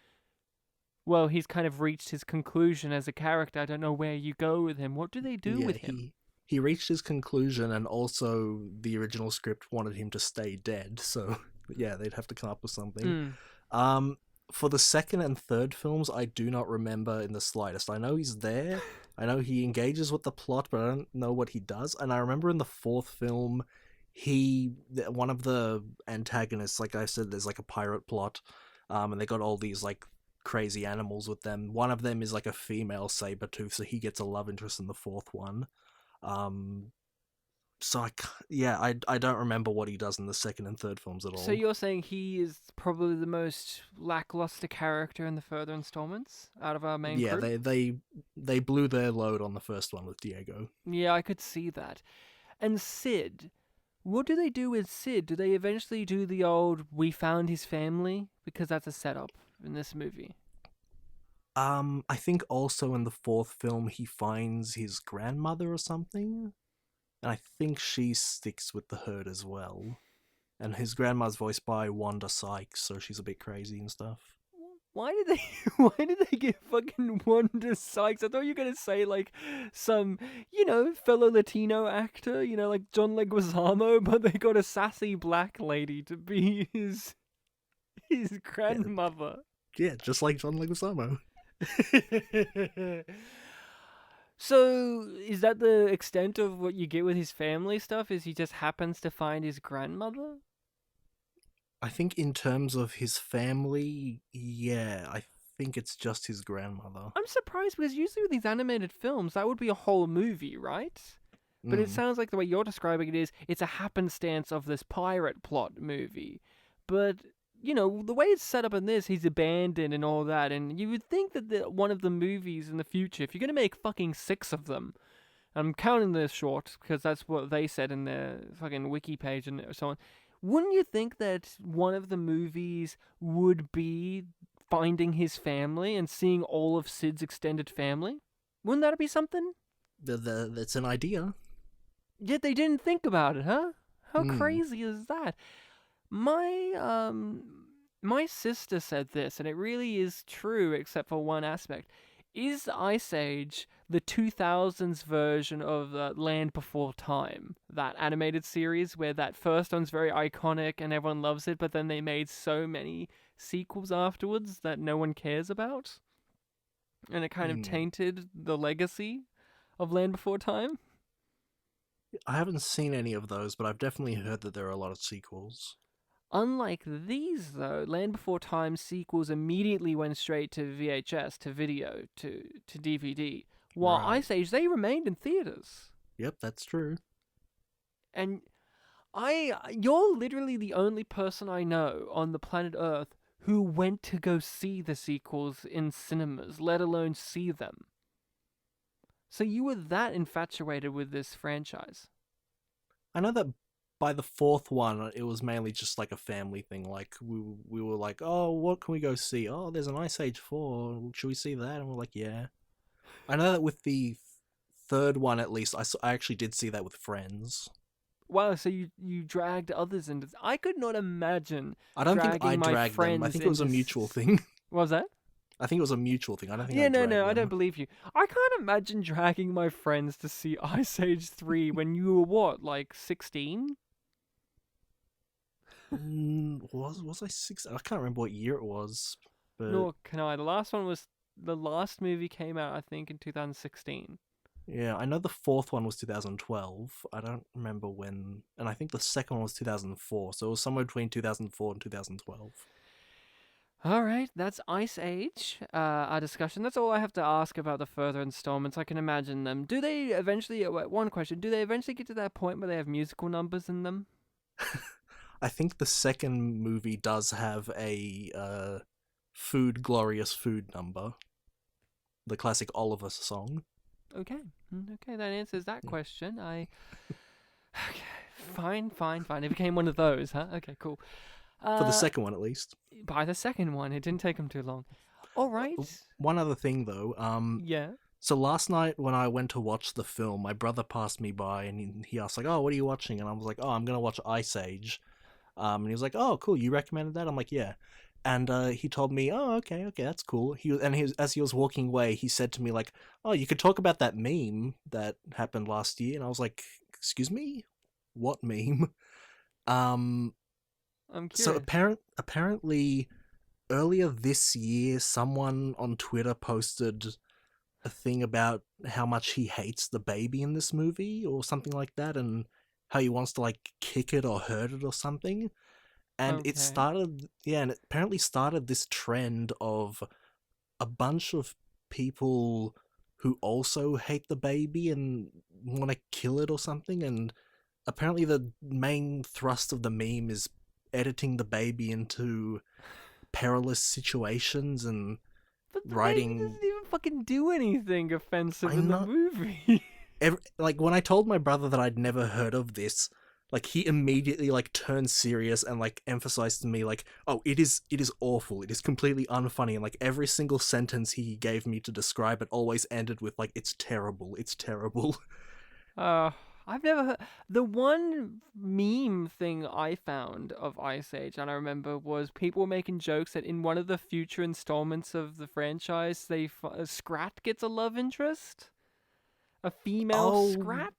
well, he's kind of reached his conclusion as a character. I don't know where you go with him. What do they do with him? He reached his conclusion, and also the original script wanted him to stay dead, so yeah, they'd have to come up with something. For the second and third films, I do not remember in the slightest. I know he's there. I know he engages with the plot, but I don't know what he does. And I remember in the fourth film, one of the antagonists, like I said, there's like a pirate plot, and they got all these like crazy animals with them. One of them is like a female saber tooth, so he gets a love interest in the fourth one. So I don't remember what he does in the second and third films at all. So you're saying he is probably the most lackluster character in the further installments out of our main group? Yeah, they blew their load on the first one with Diego. Yeah, I could see that. And Sid, what do they do with Sid? Do they eventually do the old "we found his family"? Because that's a setup in this movie. I think also in the fourth film he finds his grandmother or something. And I think she sticks with the herd as well. And his grandma's voiced by Wanda Sykes, so she's a bit crazy and stuff. Why did they get fucking Wanda Sykes? I thought you were gonna say like some, fellow Latino actor, like John Leguizamo, but they got a sassy black lady to be his grandmother. Yeah, just like John Leguizamo. So, is that the extent of what you get with his family stuff? Is he just happens to find his grandmother? I think in terms of his family, yeah, I think it's just his grandmother. I'm surprised because usually with these animated films, that would be a whole movie, right? But it sounds like the way you're describing it is, it's a happenstance of this pirate plot movie. But the way it's set up in this, he's abandoned and all that, and you would think that one of the movies in the future, if you're going to make fucking 6 of them, I'm counting this short, because that's what they said in their fucking wiki page and so on, wouldn't you think that one of the movies would be finding his family and seeing all of Sid's extended family? Wouldn't that be something? That's an idea. Yet they didn't think about it, huh? How crazy is that? My My sister said this, and it really is true, except for one aspect. Is Ice Age the 2000s version of Land Before Time, that animated series where that first one's very iconic and everyone loves it, but then they made so many sequels afterwards that no one cares about? And it kind of tainted the legacy of Land Before Time? I haven't seen any of those, but I've definitely heard that there are a lot of sequels. Unlike these, though, Land Before Time sequels immediately went straight to VHS, to video, to DVD, while Right. Ice Age, they remained in theaters. Yep, that's true. And you're literally the only person I know on the planet Earth who went to go see the sequels in cinemas, let alone see them. So you were that infatuated with this franchise. I know that by the fourth one, it was mainly just like a family thing. Like, we were like, oh, what can we go see? Oh, there's an Ice Age 4. Should we see that? And we're like, yeah. I know that with the third one, at least, I actually did see that with friends. Wow, so you dragged others into... I could not imagine I don't think I dragging my dragged them. I think it was a friends mutual into thing. What was that? I think it was a mutual thing. I don't think Yeah, I no, dragged I them. don't believe you. I can't imagine dragging my friends to see Ice Age 3 when you were, what, like 16? Was I 6? I can't remember what year it was. But Nor can I. The last movie came out, I think, in 2016. yeah, I know the fourth one was 2012. I don't remember when. And I think the second one was 2004. So it was somewhere between 2004 and 2012. All right, that's Ice Age, our discussion. That's all I have to ask about the further installments. I can imagine them. Do they eventually, one question, do they eventually get to that point where they have musical numbers in them? I think the second movie does have a Glorious Food number. The classic Oliver song. Okay, that answers that question. Okay, fine. It became one of those, huh? Okay, cool. For the second one, at least. By the second one, it didn't take them too long. All right. One other thing, though. Yeah. So last night when I went to watch the film, my brother passed me by and he asked, like, oh, what are you watching? And I was like, oh, I'm going to watch Ice Age. And he was like, oh, cool, you recommended that? I'm like, yeah. And he told me, oh, okay, that's cool. As he was walking away, he said to me, like, oh, you could talk about that meme that happened last year. And I was like, excuse me? What meme? I'm curious. So apparently, earlier this year, someone on Twitter posted a thing about how much he hates the baby in this movie or something like that, and how he wants to like kick it or hurt it or something. And Okay. it started, and it apparently started this trend of a bunch of people who also hate the baby and want to kill it or something. And apparently the main thrust of the meme is editing the baby into perilous situations and But the writing... baby doesn't even fucking do anything offensive I in the know. movie. Like, when I told my brother that I'd never heard of this, like, he immediately, like, turned serious and, like, emphasized to me, like, oh, it is awful, it is completely unfunny, and, like, every single sentence he gave me to describe it always ended with, like, it's terrible. I've never heard... The one meme thing I found of Ice Age, and I remember, was people were making jokes that in one of the future installments of the franchise, Scrat gets a love interest? A female Scrat?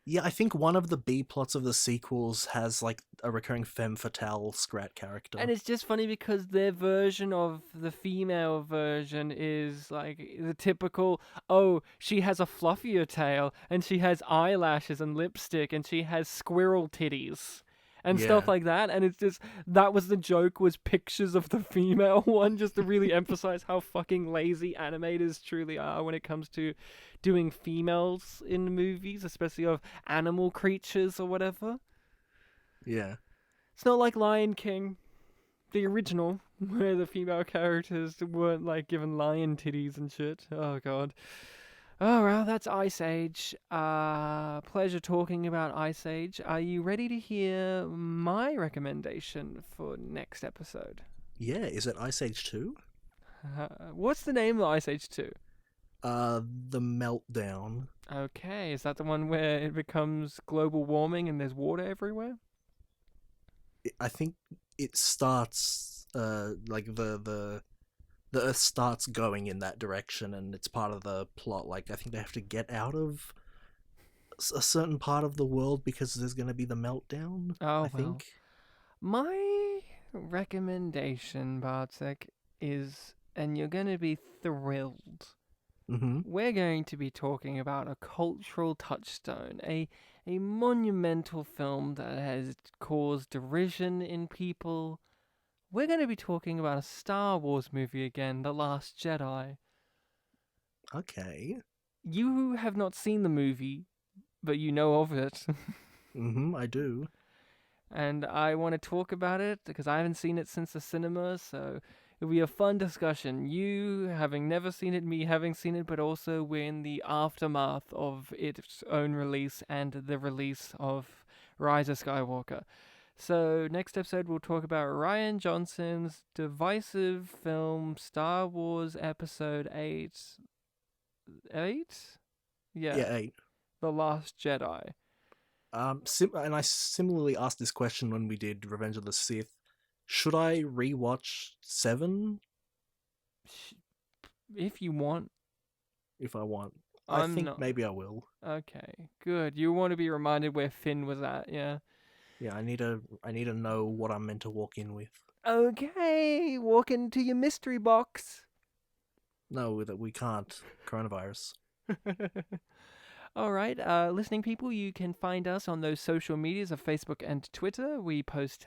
Yeah, I think one of the B-plots of the sequels has, like, a recurring femme fatale Scrat character. And it's just funny because their version of the female version is like the typical, oh, she has a fluffier tail and she has eyelashes and lipstick and she has squirrel titties and stuff Yeah. like that. And it's just, that was the joke, was pictures of the female one, just to really emphasize how fucking lazy animators truly are when it comes to doing females in movies, especially of animal creatures or whatever. Yeah. It's not like Lion King, the original, where the female characters weren't like given lion titties and shit. Oh god. Oh well, that's Ice Age. Pleasure talking about Ice Age. Are you ready to hear my recommendation for next episode? Yeah, is it Ice Age 2? What's the name of Ice Age 2? The Meltdown. Okay, is that the one where it becomes global warming and there's water everywhere? I think it starts like the Earth starts going in that direction, and it's part of the plot. Like, I think they have to get out of a certain part of the world because there's going to be the meltdown. Oh, I think. My recommendation, Bartek, is, and you're going to be thrilled, Mm-hmm. we're going to be talking about a cultural touchstone, a monumental film that has caused derision in people. We're going to be talking about a Star Wars movie again, The Last Jedi. Okay. You have not seen the movie, but you know of it. Mm-hmm. I do. And I want to talk about it because I haven't seen it since the cinema, so it'll be a fun discussion. You having never seen it, me having seen it, but also we're in the aftermath of its own release and the release of Rise of Skywalker. So next episode we'll talk about Rian Johnson's divisive film Star Wars Episode 8. 8? Yeah, 8. The Last Jedi. And I similarly asked this question when we did Revenge of the Sith. Should I rewatch 7 If you want. if I want? I I'm think not. maybe I will. Okay, good. You want to be reminded where Finn was at, yeah? Yeah, I need to know what I'm meant to walk in with. Okay, walk into your mystery box. No, that we can't. Coronavirus. All right, listening people, you can find us on those social medias of Facebook and Twitter. We post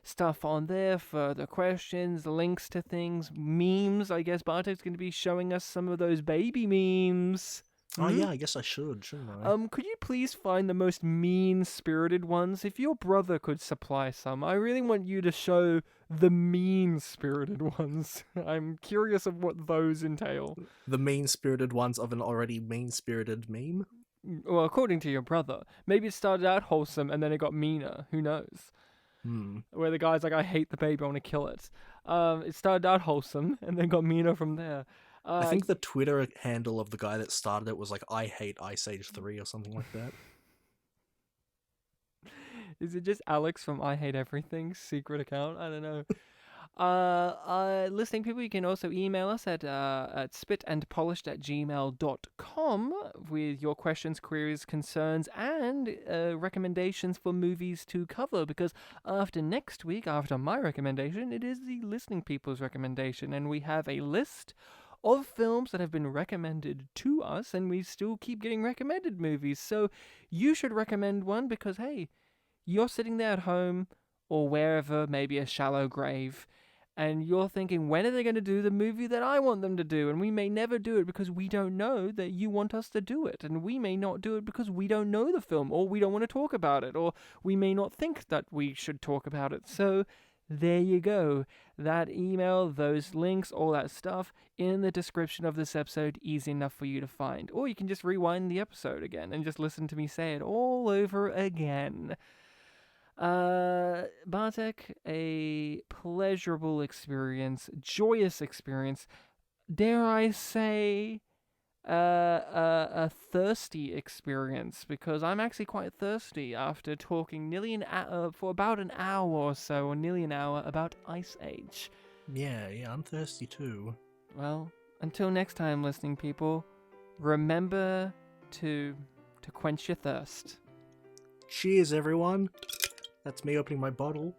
stuff on there, further questions, links to things, memes. I guess Bartek's going to be showing us some of those baby memes. Oh yeah, I guess I shouldn't I? Could you please find the most mean-spirited ones? If your brother could supply some, I really want you to show the mean-spirited ones. I'm curious of what those entail. The mean-spirited ones of an already mean-spirited meme? Well, according to your brother. Maybe it started out wholesome and then it got meaner. Who knows? Where the guy's like, I hate the baby, I want to kill it. It started out wholesome and then got meaner from there. I think the Twitter handle of the guy that started it was like, I hate Ice Age 3 or something like that. Is it just Alex from I Hate Everything's secret account? I don't know. Listening people, you can also email us at spitandpolished@gmail.com with your questions, queries, concerns, and recommendations for movies to cover, because after next week, after my recommendation, it is the listening people's recommendation, and we have a list of films that have been recommended to us, and we still keep getting recommended movies. So you should recommend one because, hey, you're sitting there at home or wherever, maybe a shallow grave, and you're thinking, when are they going to do the movie that I want them to do? And we may never do it because we don't know that you want us to do it. And we may not do it because we don't know the film, or we don't want to talk about it, or we may not think that we should talk about it. So there you go. That email, those links, all that stuff in the description of this episode, easy enough for you to find. Or you can just rewind the episode again and just listen to me say it all over again. Bartek, a pleasurable experience, joyous experience, dare I say, a thirsty experience, because I'm actually quite thirsty after talking for about an hour or so, or nearly an hour, about Ice Age. Yeah, I'm thirsty too. Well, until next time, listening people, remember to quench your thirst. Cheers, everyone. That's me opening my bottle.